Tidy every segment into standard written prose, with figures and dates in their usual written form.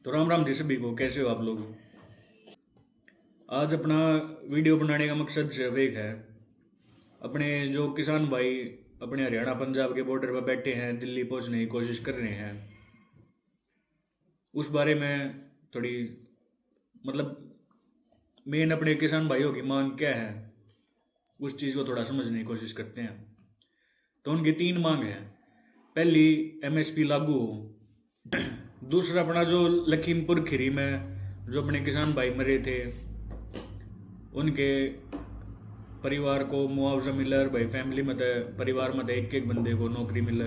तो राम राम जी सभी को, कैसे हो आप लोग। आज अपना वीडियो बनाने का मकसद सिर्फ एक है। अपने जो किसान भाई अपने हरियाणा पंजाब के बॉर्डर पर बैठे हैं, दिल्ली पहुंचने की कोशिश कर रहे हैं, उस बारे में थोड़ी मतलब मेन अपने किसान भाइयों की मांग क्या है, उस चीज़ को थोड़ा समझने की कोशिश करते हैं। तो उनकी तीन मांग है। पहली, एमएसपी लागू हो। दूसरा, अपना जो लखीमपुर खीरी में जो अपने किसान भाई मरे थे, उनके परिवार को मुआवजा मिले और भाई फैमिली में तो परिवार में तो एक एक बंदे को नौकरी मिले,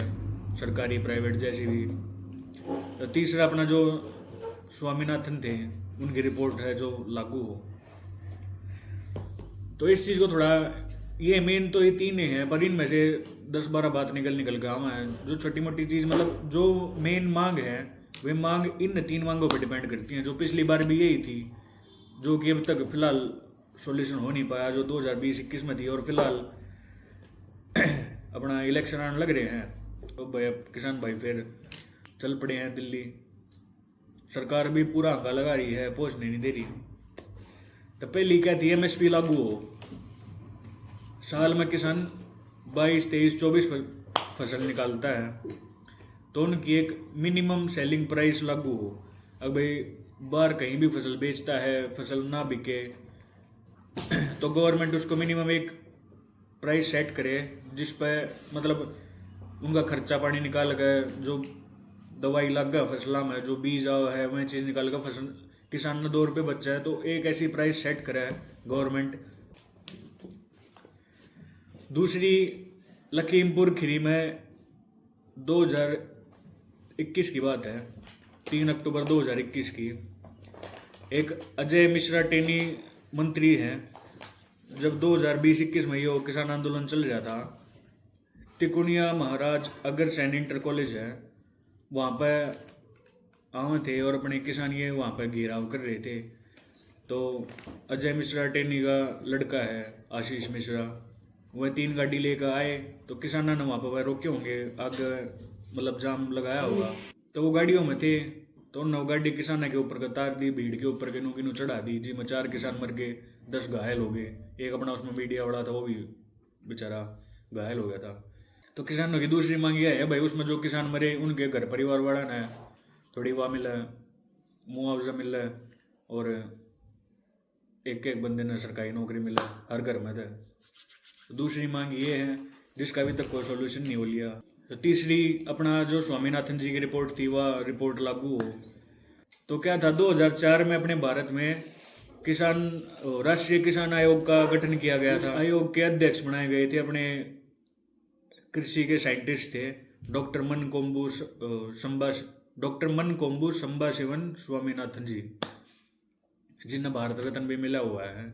सरकारी प्राइवेट जैसी भी। तो तीसरा, अपना जो स्वामीनाथन थे, उनकी रिपोर्ट है जो लागू हो। तो इस चीज़ को थोड़ा, ये मेन तो ये तीन ही है, पर इनमें से 10-12 बात निकल निकल के आवा है। जो छोटी मोटी चीज़ मतलब जो मेन मांग है, वे मांग इन तीन मांगों पर डिपेंड करती हैं। जो पिछली बार भी यही थी, जो कि अब तक फिलहाल सॉल्यूशन हो नहीं पाया, जो 2020-21 में थी। और फिलहाल अपना इलेक्शन आने लग रहे हैं, तो भाई अब किसान भाई फिर चल पड़े हैं दिल्ली। सरकार भी पूरा हंगा लगा रही है, पहुंचने नहीं दे रही। तो पहली क्या थी, एमएसपी लागू हो। साल में किसान 22, 23, 24 फसल निकालता है, तो उनकी एक मिनिमम सेलिंग प्राइस लागू हो। अब भाई बाहर कहीं भी फसल बेचता है, फसल ना बिके, तो गवर्नमेंट उसको मिनिमम एक प्राइस सेट करे, जिस पर मतलब उनका खर्चा पानी निकाल कर, जो दवाई लग गया फसलों में, जो बीज आवा है, वह चीज़ निकाल कर फसल किसान ने 2 रुपये बचा है, तो एक ऐसी प्राइस सेट करे गवर्नमेंट। दूसरी, लखीमपुर खीरी में 2021 की बात है, 3 अक्टूबर 2021 की, एक अजय मिश्रा टेनी मंत्री हैं। जब 2020-21 में ये किसान आंदोलन चल रहा था, तिकुनिया महाराज अगर सैन इंटर कॉलेज है, वहाँ पर आए थे और अपने किसान ये वहाँ पर घेराव कर रहे थे। तो अजय मिश्रा टेनी का लड़का है आशीष मिश्रा, वह 3 गाड़ी लेकर आए, तो किसानों ने वहाँ पर वह रोके होंगे, आगे मतलब जाम लगाया होगा, तो वो गाड़ियों में थे। तो उन्होंने वो गाड़ी किसानों के ऊपर तार दी, भीड़ के ऊपर किनू किनू चढ़ा दी जी, में 4 किसान मर गए, 10 घायल हो गए। एक अपना उसमें मीडिया वाला था, वो भी बेचारा घायल हो गया था। तो किसानों की दूसरी मांग यह है भाई, उसमें जो किसान मरे उनके घर परिवार वाला ने थोड़ी वाह मिला, मुआवजा मिला, और एक एक बंदे ने सरकारी नौकरी मिला हर घर में था। तो दूसरी मांग ये है, जिसका अभी तक कोई सोल्यूशन नहीं हो लिया। तो तीसरी, अपना जो स्वामीनाथन जी की रिपोर्ट थी, वह रिपोर्ट लागू हो। तो क्या था, 2004 में अपने भारत में किसान राष्ट्रीय किसान आयोग का गठन किया गया था। आयोग के अध्यक्ष बनाए गए थे अपने कृषि के साइंटिस्ट थे डॉक्टर मन कोम्बू संबाशिवन स्वामीनाथन जी, जिन्हें भारत रत्न भी मिला हुआ है।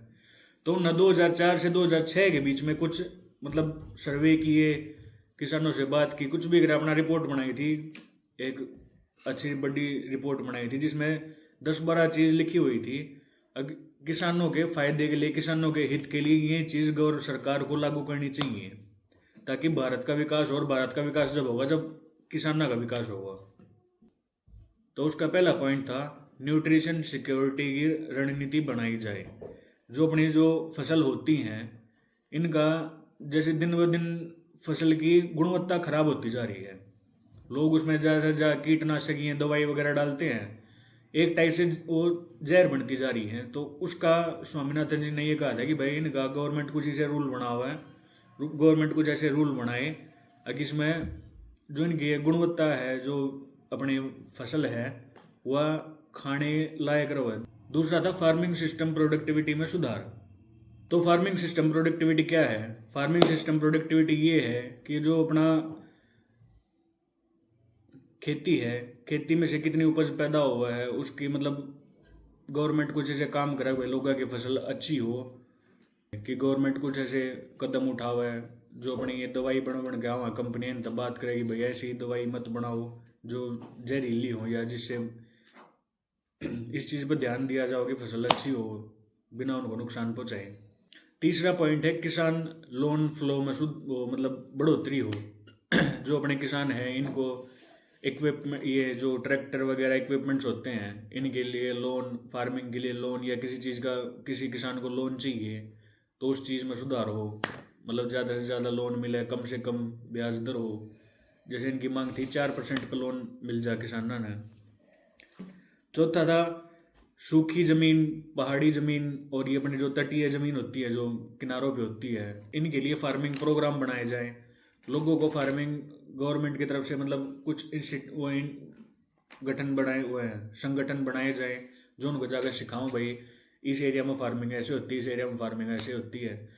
तो न 2004 से 2006 के बीच में कुछ मतलब सर्वे किए, किसानों से बात की, कुछ भी अगर अपना रिपोर्ट बनाई थी, एक अच्छी बड़ी रिपोर्ट बनाई थी, जिसमें 10-12 चीज़ लिखी हुई थी। किसानों के फायदे के लिए, किसानों के हित के लिए ये चीज़ गौर सरकार को लागू करनी चाहिए, ताकि भारत का विकास, और भारत का विकास जब होगा जब किसानों का विकास होगा। तो उसका पहला पॉइंट था, न्यूट्रिशन सिक्योरिटी की रणनीति बनाई जाए। जो अपनी जो फसल होती हैं, इनका जैसे दिन ब दिन फसल की गुणवत्ता खराब होती जा रही है, लोग उसमें ज़्यादा कीटनाशक ये दवाई वगैरह डालते हैं, एक टाइप से वो जहर बनती जा रही है। तो उसका स्वामीनाथन जी ने ये कहा था कि भाई इनका गवर्नमेंट कुछ ऐसे रूल बना हुआ है, गवर्नमेंट कुछ ऐसे रूल बनाए कि इसमें जो इनकी गुणवत्ता है, जो अपनी फसल है, वह खाने लायक रहे। दूसरा था फार्मिंग सिस्टम प्रोडक्टिविटी में सुधार। तो फार्मिंग सिस्टम प्रोडक्टिविटी क्या है? फार्मिंग सिस्टम प्रोडक्टिविटी ये है कि जो अपना खेती है, खेती में से कितनी उपज पैदा हुआ है, उसकी मतलब गवर्नमेंट कुछ ऐसे काम करे भाई लोगों की फसल अच्छी हो, कि गवर्नमेंट कुछ ऐसे कदम उठावे। जो अपनी ये दवाई बन के आवा कंपनी तब बात करेगी भाई ऐसी दवाई मत बनाओ जो जहरीली हो, या जिससे इस चीज़ पर ध्यान दिया जाओ कि फसल अच्छी हो बिना उनको नुकसान पहुँचाए। तीसरा पॉइंट है, किसान लोन फ्लो में मतलब बढ़ोतरी हो। जो अपने किसान हैं, इनको इक्विपमेंट, ये जो ट्रैक्टर वगैरह इक्विपमेंट्स होते हैं इनके लिए लोन, फार्मिंग के लिए लोन, या किसी चीज़ का किसी किसान को लोन चाहिए तो उस चीज़ में सुधार हो, मतलब ज़्यादा से ज़्यादा लोन मिले, कम से कम ब्याज दर हो। जैसे इनकी मांग थी 4% का लोन मिल जाए किसानों ने। चौथा था सूखी ज़मीन, पहाड़ी ज़मीन और ये अपनी जो तटीय ज़मीन होती है जो किनारों पे होती है, इनके लिए फार्मिंग प्रोग्राम बनाए जाए। लोगों को फार्मिंग गवर्नमेंट की तरफ से मतलब कुछ गठन बनाए हुए हैं, संगठन बनाए जाए जो उनको जाकर सिखाऊं भाई इस एरिया में फार्मिंग ऐसे होती है, इस एरिया में फार्मिंग ऐसे होती है।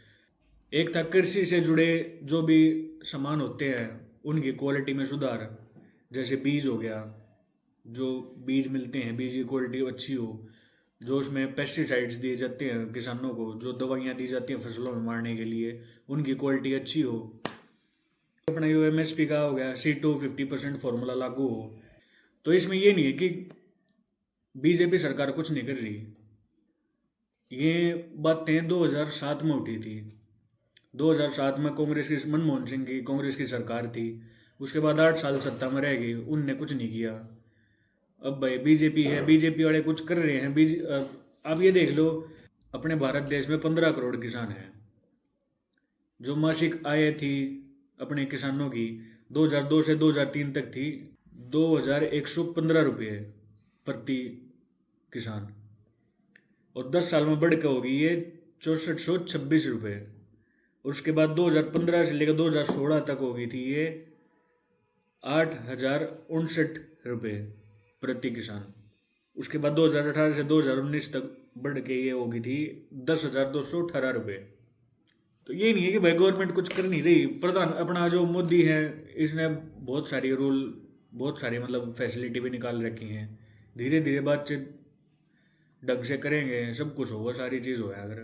एक था कृषि से जुड़े जो भी सामान होते हैं उनकी क्वालिटी में सुधार, जैसे बीज हो गया, जो बीज मिलते हैं बीज की क्वालिटी अच्छी हो, जो उसमें पेस्टिसाइड्स दिए जाते हैं किसानों को, जो दवाइयाँ दी जाती हैं फसलों में मारने के लिए, उनकी क्वालिटी अच्छी हो। अपना जो MSP का हो गया C2 50% फॉर्मूला लागू हो। तो इसमें ये नहीं है कि बीजेपी सरकार कुछ नहीं कर रही, ये बातें 2007 में उठी थी। 2007 में कांग्रेस की, मनमोहन सिंह की कांग्रेस की सरकार थी, उसके बाद 8 साल सत्ता में रह गई, उनने कुछ नहीं किया। अब भाई बीजेपी है, बीजेपी वाले कुछ कर रहे हैं। अब ये देख लो, अपने भारत देश में 15 करोड़ किसान हैं। जो मासिक आय थी अपने किसानों की 2002 से 2003 तक थी 2115 रुपये प्रति किसान, और 10 साल में बढ़ के होगी ये 6426 रुपये। उसके बाद 2015 से लेकर 2016 तक होगी थी ये 8069 रुपये प्रति किसान। उसके बाद 2018 से 2019 तक बढ़ के ये होगी थी 10,218 रुपये। तो ये नहीं है कि भाई गवर्नमेंट कुछ कर नहीं रही। प्रधान अपना जो मोदी है, इसने बहुत सारी रूल, बहुत सारी मतलब फैसिलिटी भी निकाल रखी हैं। धीरे धीरे बातचीत ढंग से करेंगे सब कुछ होगा, सारी चीज़ होगा। अगर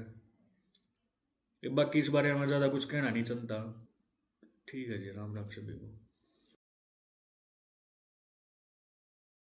बाकी इस बारे में ज़्यादा कुछ कहना नहीं चलता। ठीक है जी, राम राम सभी को।